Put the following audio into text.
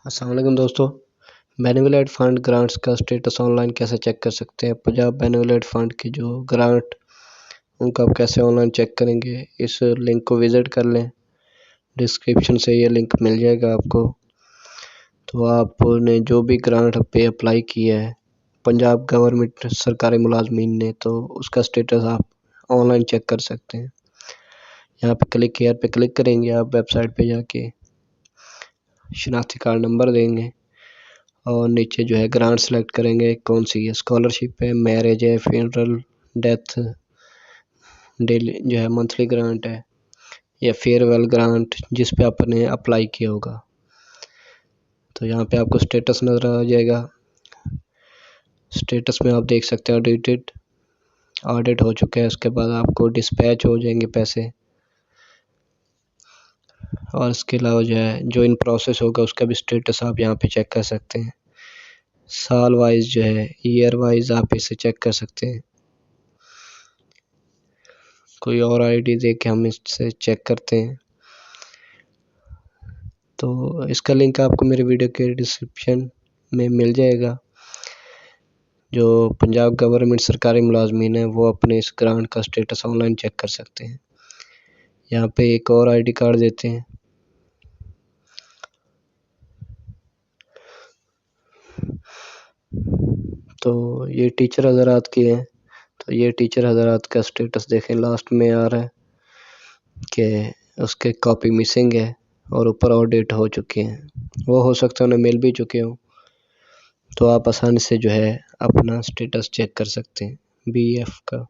अस्सलाम वालेकुम दोस्तों। बेनिवुलेट फ़ंड ग्रांट्स का स्टेटस ऑनलाइन कैसे चेक कर सकते हैं। पंजाब बेनिवुलेट फ़ंड की जो ग्रांट उनका आप कैसे ऑनलाइन चेक करेंगे, इस लिंक को विज़िट कर लें। डिस्क्रिप्शन से ये लिंक मिल जाएगा आपको। तो आपने जो भी ग्रांट पे अप्लाई किया है पंजाब गवर्नमेंट सरकारी मुलाजमीन ने, तो उसका स्टेटस आप ऑनलाइन चेक कर सकते हैं। यहाँ पे क्लिक हियर पे क्लिक करेंगे, आप वेबसाइट पे जाके शनाख्ती कार्ड नंबर देंगे और नीचे जो है ग्रांट सेलेक्ट करेंगे, कौन सी है, स्कॉलरशिप है, मैरिज है, फ्यूनरल, डेथ, डेली जो है मंथली ग्रांट है या फेयरवेल ग्रांट, जिस पे आपने अप्लाई किया होगा। तो यहाँ पे आपको स्टेटस नज़र आ जाएगा। स्टेटस में आप देख सकते हैं ऑडिट हो चुका है। उसके बाद आपको डिस्पैच हो जाएंगे पैसे, और इसके अलावा जो है जो इन प्रोसेस होगा उसका भी स्टेटस आप यहाँ पे चेक कर सकते हैं। साल वाइज जो है, ईयर वाइज आप इसे चेक कर सकते हैं। कोई और आईडी दे के हम इससे चेक करते हैं। तो इसका लिंक आपको मेरे वीडियो के डिस्क्रिप्शन में मिल जाएगा। जो पंजाब गवर्नमेंट सरकारी मुलाजमीन है वो अपने इस ग्रांट का स्टेटस ऑनलाइन चेक कर सकते हैं। यहाँ पे एक और आईडी कार्ड देते हैं। तो ये टीचर हज़रात की है। तो ये टीचर हज़रात का स्टेटस देखें, लास्ट में आ रहा है कि उसके कॉपी मिसिंग है और ऊपर ऑडिट हो चुके हैं। वो हो सकता है उन्हें मिल भी चुके हों। तो आप आसानी से जो है अपना स्टेटस चेक कर सकते हैं BF का।